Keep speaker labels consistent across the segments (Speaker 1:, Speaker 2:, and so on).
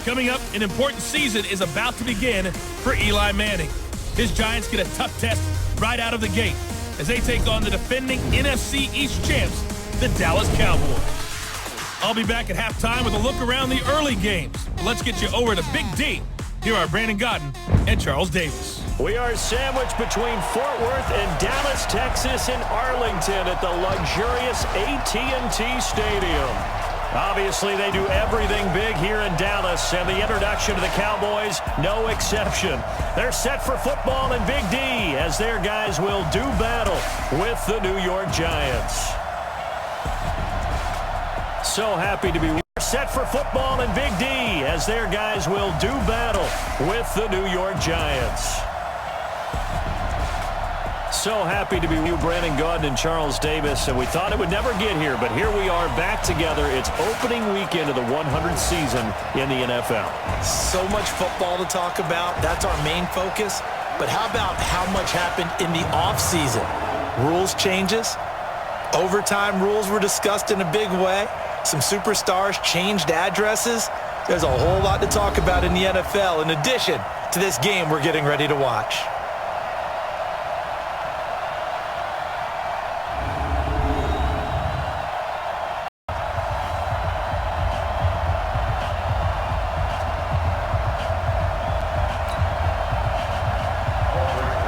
Speaker 1: Coming up, an important season is about to begin for Eli Manning. His Giants get a tough test right out of the gate as they take on the defending NFC East champs, the Dallas Cowboys. I'll be back at halftime with a look around the early games. Let's get you over to Big D. Here are Brandon Godden and Charles Davis.
Speaker 2: We are sandwiched between Fort Worth and Dallas, Texas, and Arlington at the luxurious AT&T Stadium. Obviously, they do everything big here in Dallas, and the introduction to the Cowboys, no exception. They're set for football in Big D as their guys will do battle with the New York Giants. So happy to be set for football in Big D as their guys will do battle with the New York Giants. So happy to be with you, Brandon Godden and Charles Davis, and we thought it would never get here, but here we are back together. It's opening weekend of the 100th season in the NFL.
Speaker 3: So much football to talk about. That's our main focus. But how about how much happened in the offseason? Rules changes. Overtime rules were discussed in a big way. Some superstars changed addresses. There's a whole lot to talk about in the NFL in addition to this game we're getting ready to watch.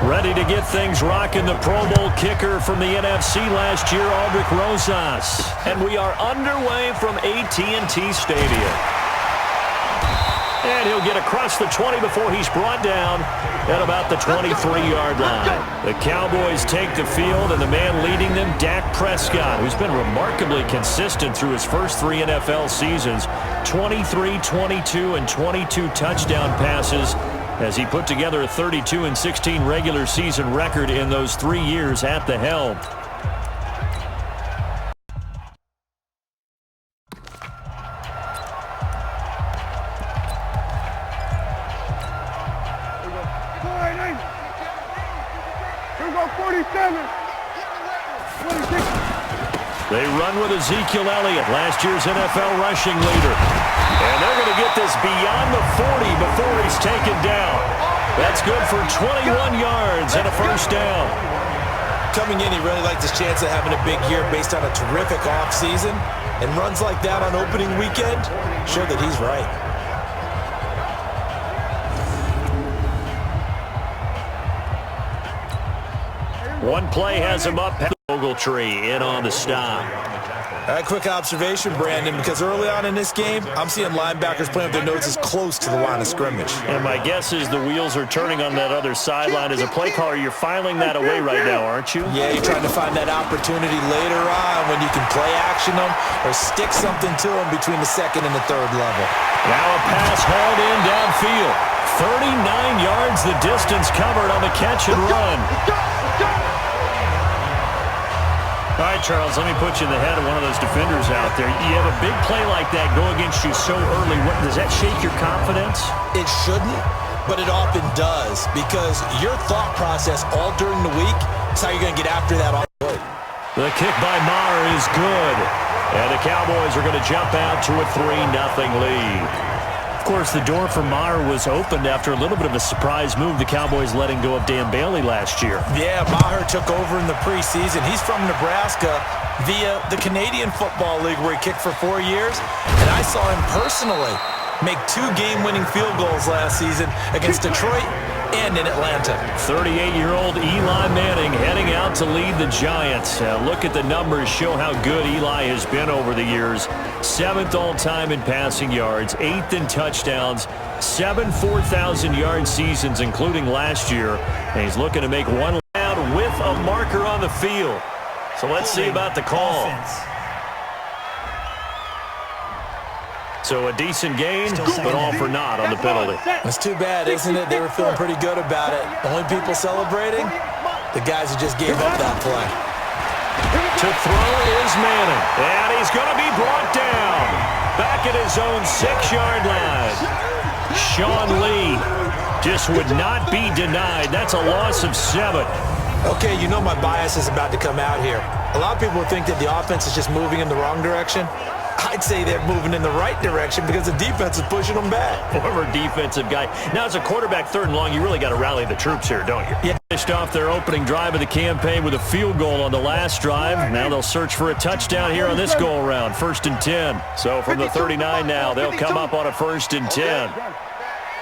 Speaker 2: Ready to get things rocking, the Pro Bowl kicker from the NFC last year, Aldrich Rosas. And we are underway from AT&T Stadium. And he'll get across the 20 before he's brought down at about the 23-yard line. The Cowboys take the field, and the man leading them, Dak Prescott, who's been remarkably consistent through his first 3 NFL seasons. 23, 22, and 22 touchdown passes, as he put together a 32-16 regular season record in those 3 years at the helm. They run with Ezekiel Elliott, last year's NFL rushing leader. And they're going to get this beyond the 40 before he's taken down. That's good for 21 yards and a first down.
Speaker 3: Coming in, he really liked his chance of having a big year based on a terrific offseason. And runs like that on opening weekend show that he's right.
Speaker 2: One play has him up. Ogletree in on the stop.
Speaker 3: A quick observation, Brandon, because early on in this game, I'm seeing linebackers playing with their noses close to the line of scrimmage.
Speaker 2: And my guess is the wheels are turning on that other sideline. As a play caller, you're filing that away right now, aren't you?
Speaker 3: Yeah, you're trying to find that opportunity later on when you can play action them or stick something to them between the second and the third level.
Speaker 2: Now a pass hauled in downfield. 39 yards the distance covered on the catch and run. All right, Charles, let me put you in the head of one of those defenders out there. You have a big play like that go against you so early. Does that shake your confidence?
Speaker 3: It shouldn't, but it often does because your thought process all during the week is how you're going to get after that on the way.
Speaker 2: The kick by Maher is good, and the Cowboys are going to jump out to a 3-0 lead. Of course, the door for Maher was opened after a little bit of a surprise move. The Cowboys letting go of Dan Bailey last year.
Speaker 3: Yeah, Maher took over in the preseason. He's from Nebraska via the Canadian Football League where he kicked for 4 years. And I saw him personally make 2 game-winning field goals last season against Detroit and in Atlanta.
Speaker 2: 38-year-old Eli Manning heading out to lead the Giants. Look at the numbers, show how good Eli has been over the years. 7th all-time in passing yards, 8th in touchdowns, 7 4,000-yard seasons, including last year. And he's looking to make one down with a marker on the field. So let's see about the call. So a decent gain, but all for naught on the penalty.
Speaker 3: It's too bad, isn't it? They were feeling pretty good about it. Only people celebrating, the guys who just gave up that play.
Speaker 2: To throw is Manning, and he's going to be brought down. Back at his own 6-yard line. Sean Lee just would not be denied. That's a loss of 7.
Speaker 3: Okay, you know my bias is about to come out here. A lot of people think that the offense is just moving in the wrong direction. I'd say they're moving in the right direction because the defense is pushing them back.
Speaker 2: Former defensive guy. Now, as a quarterback, 3rd and long, you really got to rally the troops here, don't you?
Speaker 3: Yeah.
Speaker 2: Finished off their opening drive of the campaign with a field goal on the last drive. Now they'll search for a touchdown here on this go-around, 1st and 10. So from the 39 now, they'll come up on a 1st and 10.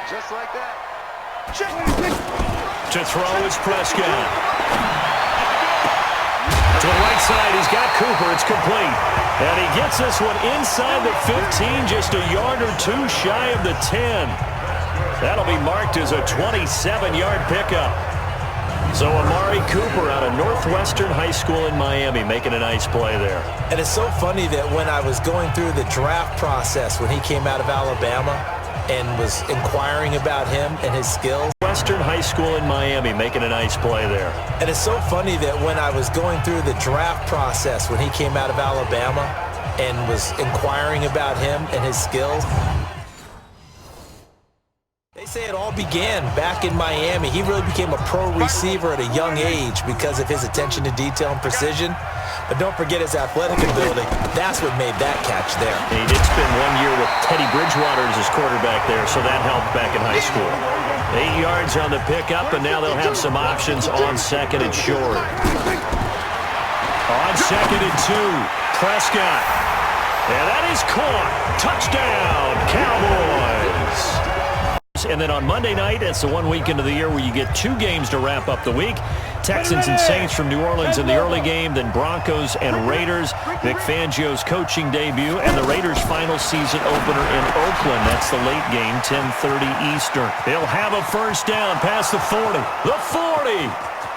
Speaker 4: Just like that.
Speaker 2: To throw is Prescott. To the right side, he's got Cooper. It's complete. And he gets this one inside the 15, just a yard or two shy of the 10. That'll be marked as a 27-yard pickup. So Amari Cooper out of Northwestern High School in Miami making a nice play there.
Speaker 3: And it's so funny that when I was going through the draft process when he came out of Alabama and was inquiring about him and his skills.
Speaker 2: Western High School in Miami making a nice play there.
Speaker 3: And it's so funny that when I was going through the draft process when he came out of Alabama and was inquiring about him and his skills. They say it all began back in Miami. He really became a pro receiver at a young age because of his attention to detail and precision. But don't forget his athletic ability. That's what made that catch there.
Speaker 2: He did spend 1 year with Teddy Bridgewater as his quarterback there, so that helped back in high school. 8 yards on the pickup, and now they'll have some options on 2nd and short. On 2nd and 2, Prescott. And that is caught. Touchdown, Cowboys. And then on Monday night, it's the 1 weekend of the year where you get 2 games to wrap up the week. Texans and Saints from New Orleans in the early game, then Broncos and Raiders. Vic Fangio's coaching debut, and the Raiders' final season opener in Oakland. That's the late game, 10:30 Eastern. He'll have a first down past the 40, the 40,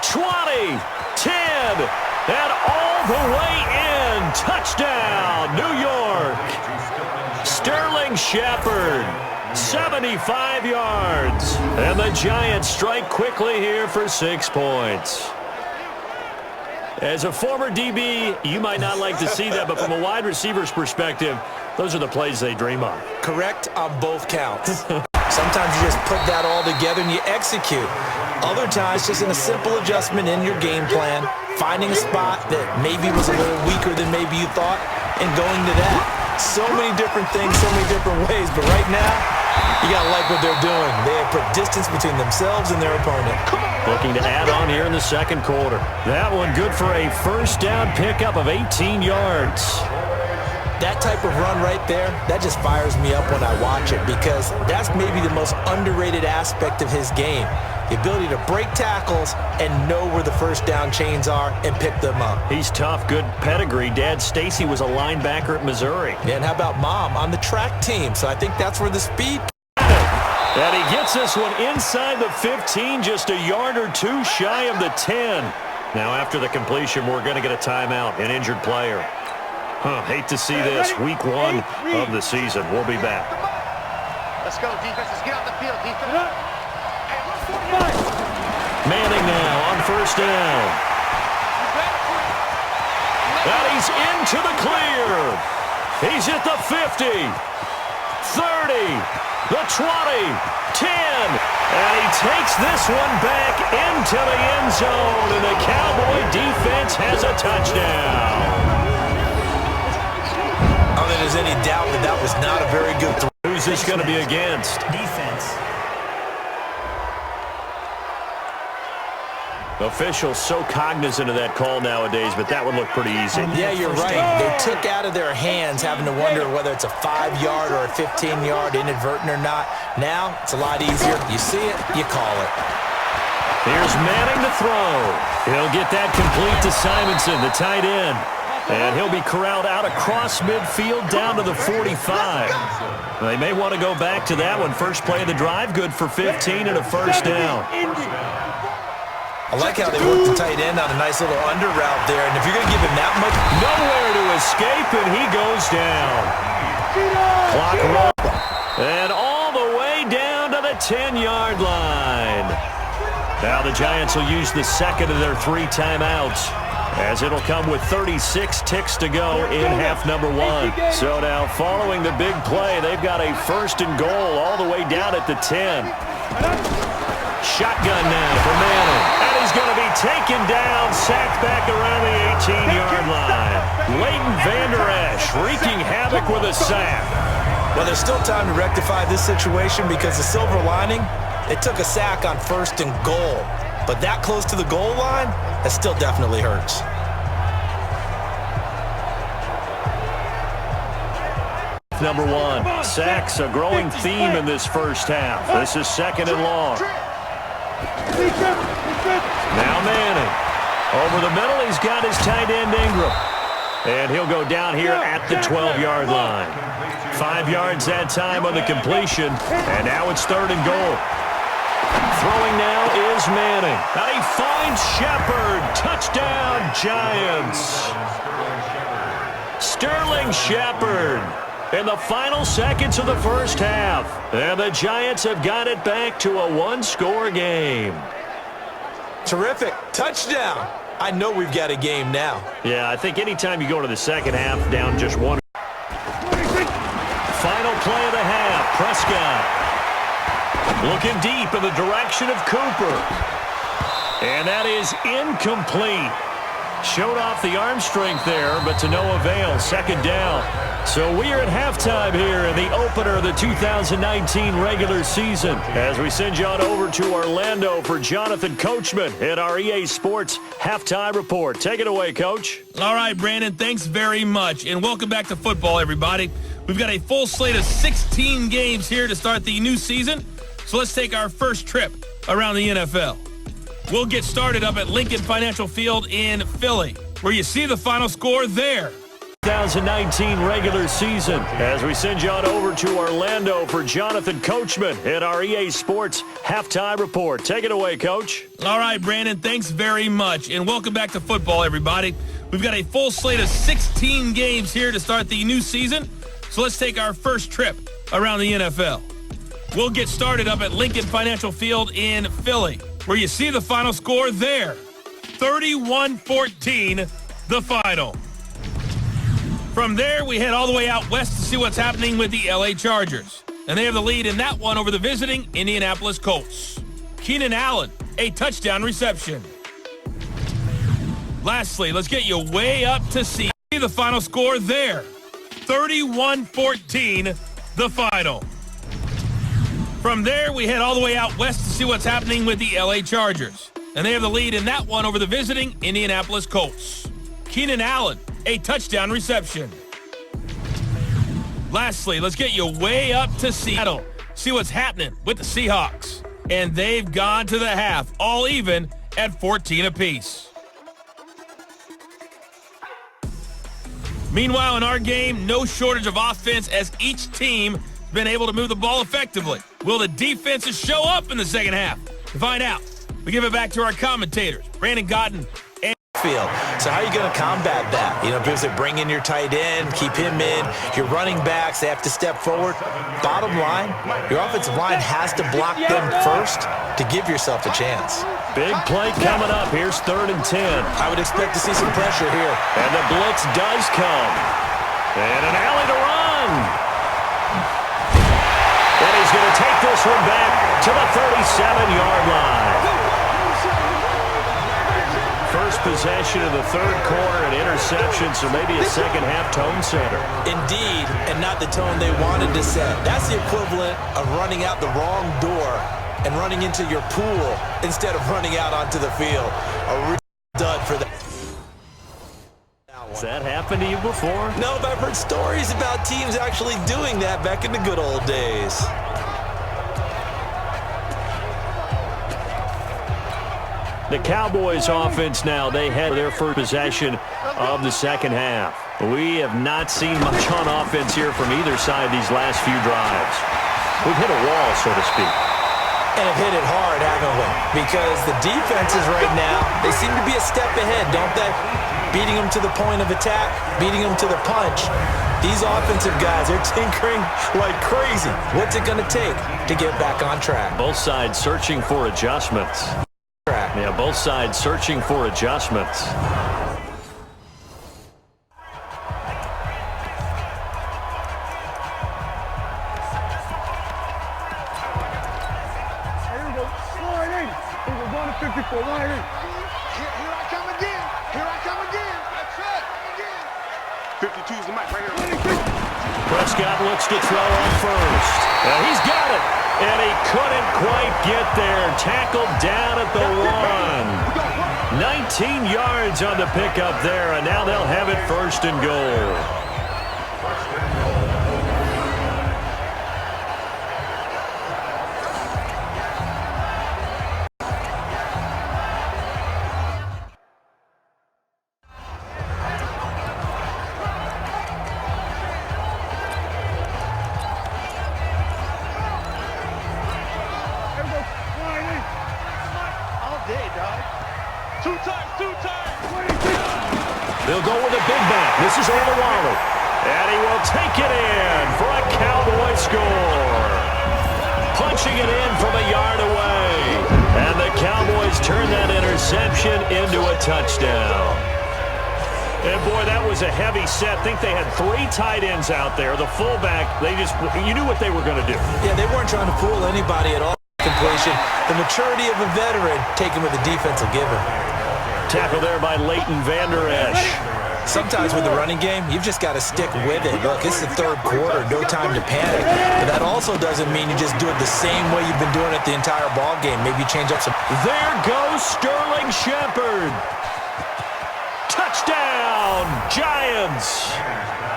Speaker 2: 20, 10, and all the way in. Touchdown, New York. Sterling Shepard. 75 yards. And the Giants strike quickly here for 6 points. As a former DB, you might not like to see that, but from a wide receiver's perspective, those are the plays they dream of.
Speaker 3: Correct on both counts. Sometimes you just put that all together and you execute. Other times, just in a simple adjustment in your game plan, finding a spot that maybe was a little weaker than maybe you thought, and going to that. So many different things, so many different ways, but right now, you got to like what they're doing. They have put distance between themselves and their opponent.
Speaker 2: Looking to add on here in the 2nd quarter. That one good for a first down pickup of 18 yards.
Speaker 3: That type of run right there, that just fires me up when I watch it because that's maybe the most underrated aspect of his game. The ability to break tackles and know where the first down chains are and pick them up.
Speaker 2: He's tough, good pedigree. Dad Stacy was a linebacker at Missouri.
Speaker 3: And how about Mom on the track team? So I think that's where the speed.
Speaker 2: And he gets this one inside the 15, just a yard or two shy of the 10. Now after the completion, we're going to get a timeout, an injured player. Hate to see this. Week 1 of the season. We'll be back.
Speaker 4: Let's go, defense. Let's get out the field, defense.
Speaker 2: Manning now on first down. And he's into the clear. He's at the 50, 30, the 20, 10. And he takes this one back into the end zone. And the Cowboy defense has a touchdown.
Speaker 3: I don't think there's any doubt that that was not a very good throw.
Speaker 2: Who's this going to be against?
Speaker 5: Defense.
Speaker 2: Officials so cognizant of that call nowadays, but that would look pretty easy.
Speaker 3: Yeah, you're right. They took out of their hands having to wonder whether it's a 5-yard or a 15-yard inadvertent or not. Now, it's a lot easier. You see it, you call it.
Speaker 2: Here's Manning to throw. He'll get that complete to Simonson, the tight end. And he'll be corralled out across midfield down to the 45. They may want to go back to that one. First play of the drive, good for 15 and a first down.
Speaker 3: I like how they worked the tight end on a nice little under route there. And if you're going to give him that much,
Speaker 2: nowhere to escape, and he goes down. Clock roll. And all the way down to the 10-yard line. Now the Giants will use the second of their 3 timeouts, as it'll come with 36 ticks to go in half number 1. So now following the big play, they've got a first and goal all the way down at the 10. Shotgun now for Manning. And he's going to be taken down, sacked back around the 18-yard line. Leighton Vander Esch wreaking havoc with a sack.
Speaker 3: Well, there's still time to rectify this situation because the silver lining, it took a sack on 1st and goal. But that close to the goal line, that still definitely hurts.
Speaker 2: Number 1, sacks a growing theme in this first half. This is 2nd and long. Now Manning. Over the middle, he's got his tight end Ingram. And he'll go down here at the 12-yard line. 5 yards that time on the completion. And now it's 3rd and goal. Throwing now is Manning. And he finds Shepard. Touchdown, Giants. Sterling Shepard in the final seconds of the first half. And the Giants have got it back to a one-score game.
Speaker 3: Terrific. Touchdown. I know we've got a game now.
Speaker 2: Yeah, I think anytime you go into the second half down just one. Final play of the half. Prescott looking deep in the direction of Cooper. And that is incomplete. Showed off the arm strength there, but to no avail. 2nd down. So we are at halftime here in the opener of the 2019 regular season as we send you on over to Orlando for Jonathan Coachman at our EA Sports Halftime Report. Take it away, Coach.
Speaker 1: All right, Brandon, thanks very much. And welcome back to football, everybody. We've got a full slate of 16 games here to start the new season. So let's take our first trip around the NFL. We'll get started up at Lincoln Financial Field in Philly, where you see the final score there.
Speaker 2: 2019 regular season as we send you on over to Orlando for Jonathan Coachman at our EA Sports Halftime Report. Take it away, Coach.
Speaker 1: All right, Brandon, thanks very much. And welcome back to football, everybody. We've got a full slate of 16 games here to start the new season. So let's take our first trip around the NFL. We'll get started up at Lincoln Financial Field in Philly, where you see the final score there. 31-14, the final. From there, we head all the way out west to see what's happening with the LA Chargers. And they have the lead in that one over the visiting Indianapolis Colts. Keenan Allen, a touchdown reception. Lastly, let's get you way up to see the final score there. 31-14, the final. From there, we head all the way out west to see what's happening with the LA Chargers. And they have the lead in that one over the visiting Indianapolis Colts. Keenan Allen, a touchdown reception. Lastly, let's get you way up to Seattle. See what's happening with the Seahawks. And they've gone to the half, all even at 14 apiece. Meanwhile, in our game, no shortage of offense as each team has been able to move the ball effectively. Will the defenses show up in the second half? To find out, we give it back to our commentators, Brandon Godden and
Speaker 3: Field. So how are you going to combat that? You know, because they bring in your tight end, keep him in, your running backs, they have to step forward. Bottom line, your offensive line has to block them first to give yourself a chance.
Speaker 2: Big play coming up. Here's 3rd and 10.
Speaker 3: I would expect to see some pressure here.
Speaker 2: And the blitz does come. And an alley to run. And he's going to take this one back to the 37-yard line. First possession of the third quarter, an interception, so maybe a second-half tone setter.
Speaker 3: Indeed, and not the tone they wanted to set. That's the equivalent of running out the wrong door and running into your pool instead of running out onto the field. A real dud for that.
Speaker 2: Has that happened to you before?
Speaker 3: No, but I've heard stories about teams actually doing that back in the good old days.
Speaker 2: The Cowboys offense now, they had their first possession of the second half. We have not seen much on offense here from either side these last few drives. We've hit a wall, so to speak.
Speaker 3: And have hit it hard, haven't we? Because the defenses right now, they seem to be a step ahead, don't they? Beating them to the point of attack, beating them to the punch. These offensive guys, they're tinkering like crazy. What's it going to take to get back on track?
Speaker 2: Both sides searching for adjustments. Yeah, both sides searching for adjustments. Prescott looks to throw on first. And he's got it. And he couldn't quite get there. Tackled down at the 1. 19 yards on the pickup there, and now they'll have it first and goal. They'll go with a big back. This is Olawale. And he will take it in for a Cowboy score. Punching it in from a yard away. And the Cowboys turn that interception into a touchdown. And boy, that was a heavy set. I think they had 3 tight ends out there. The fullback, you knew what they were going to do.
Speaker 3: Yeah, they weren't trying to fool anybody at all. Completion. The maturity of a veteran taken with the defense will give him.
Speaker 2: Tackle there by Leighton Vander Esch.
Speaker 3: Sometimes with the running game, you've just got to stick with it. Look, it's the third quarter, no time to panic. But that also doesn't mean you just do it the same way you've been doing it the entire ball game. Maybe change up some.
Speaker 2: There goes Sterling Shepard. Touchdown, Giants.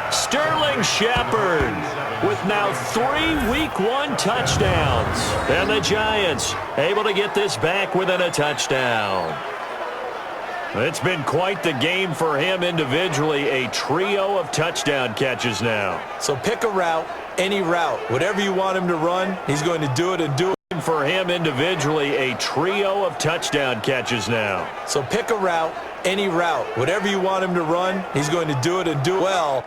Speaker 2: Sterling Shepard with now 3 Week 1 touchdowns. And the Giants able to get this back within a touchdown. It's been quite the game for him individually. A trio of touchdown catches now.
Speaker 3: So pick a route, any route. Whatever you want him to run, he's going to do it and do it.
Speaker 2: For him individually, a trio of touchdown catches now.
Speaker 3: So pick a route, any route. Whatever you want him to run, he's going to do it and do it well.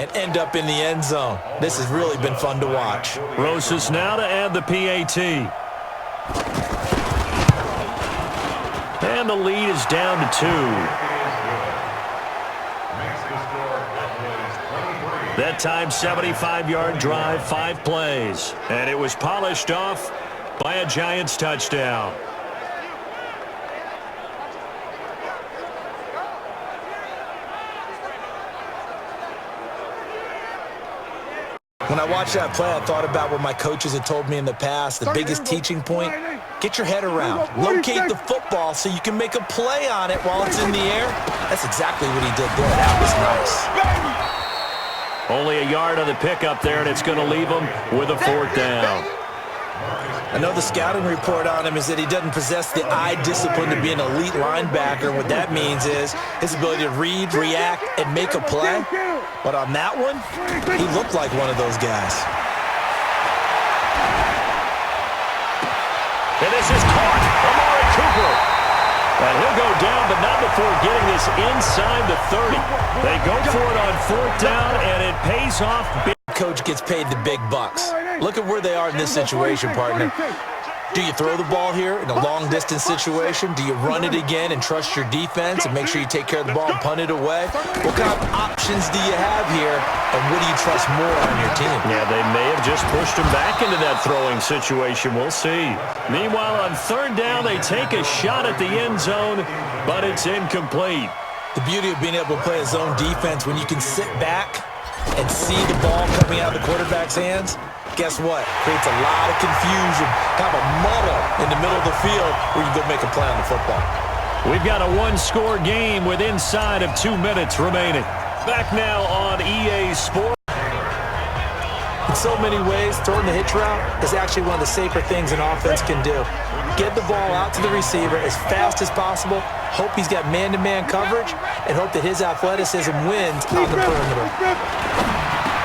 Speaker 3: And end up in the end zone. This has really been fun to watch.
Speaker 2: Rosas now to add the PAT. And the lead is down to 2. That time, 75-yard drive, 5 plays. And it was polished off by a Giants touchdown.
Speaker 3: When I watched that play, I thought about what my coaches had told me in the past. The biggest teaching point, get your head around. Locate the football so you can make a play on it while it's in the air. That's exactly what he did there. That was nice.
Speaker 2: Only a yard on the pickup there, and it's going to leave him with a 4th down.
Speaker 3: I know the scouting report on him is that he doesn't possess the eye discipline to be an elite linebacker. What that means is his ability to read, react, and make a play. But on that one, he looked like one of those guys.
Speaker 2: And this is caught. Amari Cooper. And he'll go down, but not before getting this inside the 30. They go for it on 4th down, and it pays off.
Speaker 3: Coach gets paid the big bucks. Look at where they are in this situation, partner. Do you throw the ball here in a long-distance situation? Do you run it again and trust your defense and make sure you take care of the ball and punt it away? What kind of options do you have here, and what do you trust more on your team?
Speaker 2: Yeah, they may have just pushed him back into that throwing situation. We'll see. Meanwhile, on 3rd down, they take a shot at the end zone, but it's incomplete.
Speaker 3: The beauty of being able to play a zone defense when you can sit back and see the ball coming out of the quarterback's hands, guess what? Creates a lot of confusion, kind of a muddle in the middle of the field where you go make a play on the football.
Speaker 2: We've got a 1-score game with inside of 2 minutes remaining. Back now on EA Sports.
Speaker 3: In so many ways, throwing the hitch route is actually one of the safer things an offense can do. Get the ball out to the receiver as fast as possible, hope he's got man-to-man coverage, and hope that his athleticism wins on the perimeter.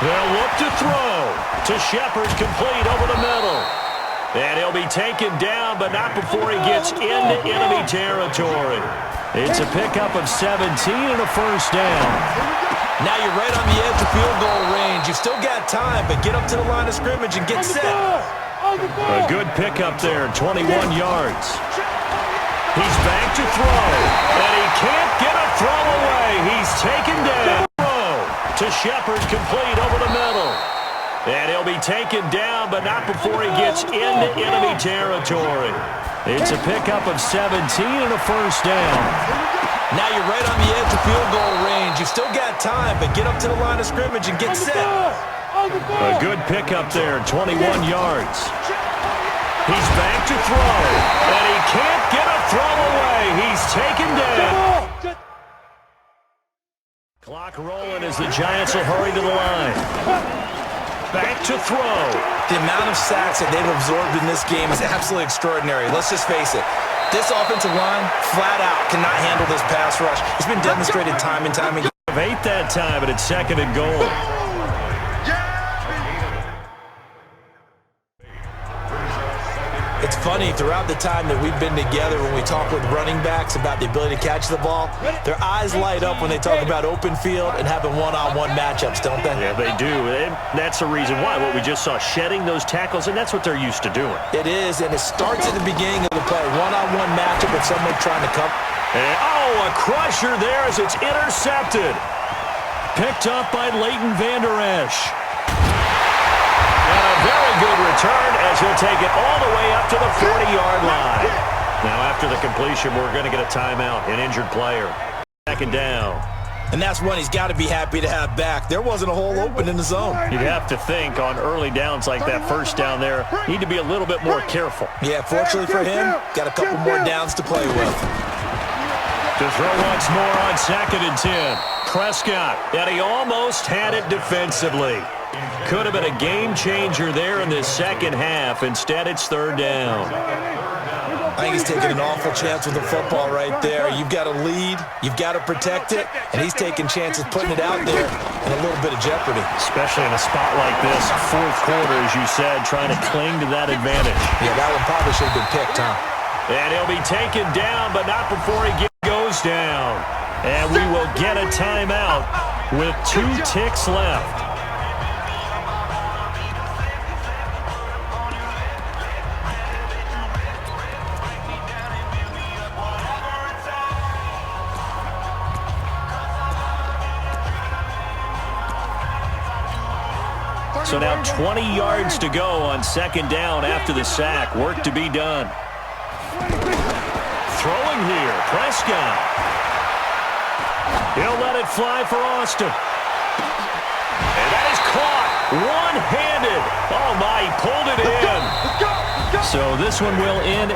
Speaker 2: They'll look to throw to Shepard, complete over the middle. And he'll be taken down, but not before he gets into enemy territory. It's a pickup of 17 and a 1st down.
Speaker 3: Now you're right on the edge of field goal range. You've still got time, but get up to the line of scrimmage and get set.
Speaker 2: A good pickup there, 21 yards. He's back to throw, and he can't get a throw away. He's taken down. To Shepard, complete over the middle. And he'll be taken down, but not before he gets into enemy territory. It's a pickup of 17 and a 1st down.
Speaker 3: Now you're right on the edge of field goal range. You've still got time, but get up to the line of scrimmage and get set.
Speaker 2: A good pickup there, 21 yards. He's back to throw, and he can't get a throw away. He's taken down. Clock rolling as the Giants will hurry to the line. Back to throw.
Speaker 3: The amount of sacks that they've absorbed in this game is absolutely extraordinary. Let's just face it. This offensive line, flat out, cannot handle this pass rush. It's been demonstrated time and time again.
Speaker 2: 8 that time, but it's 2nd and goal.
Speaker 3: It's funny, throughout the time that we've been together, when we talk with running backs about the ability to catch the ball, their eyes light up when they talk about open field and having one-on-one matchups, don't they?
Speaker 2: Yeah, they do. And that's the reason why. What we just saw, shedding those tackles, and that's what they're used to doing.
Speaker 3: It is, and it starts at the beginning of the play. One-on-one matchup with someone trying to cover.
Speaker 2: And, a crusher there as it's intercepted. Picked up by Leighton Vander Esch. And a very good return as he'll take it all the way up to the 40-yard line. Now, after the completion, we're going to get a timeout, an injured player. 2nd down.
Speaker 3: And that's one he's got to be happy to have back. There wasn't a hole open in the zone.
Speaker 2: You'd have to think on early downs like that first down there, need to be a little bit more careful.
Speaker 3: Yeah, fortunately for him, got a couple more downs to play with.
Speaker 2: To throw once more on 2nd and 10. Prescott, and he almost had it defensively. Could have been a game changer there in this second half. Instead, it's 3rd down.
Speaker 3: I think he's taking an awful chance with the football right there. You've got to lead, you've got to protect it, and he's taking chances putting it out there in a little bit of jeopardy.
Speaker 2: Especially in a spot like this, 4th quarter, as you said, trying to cling to that advantage.
Speaker 3: Yeah, that one probably should have been picked, huh?
Speaker 2: And he'll be taken down, but not before he goes down. And we will get a timeout with 2 ticks left. So now 20 yards to go on 2nd down after the sack. Work to be done. Throwing here, Prescott. He'll let it fly for Austin. And that is caught one-handed. Oh, my, he pulled it in. So this one will end.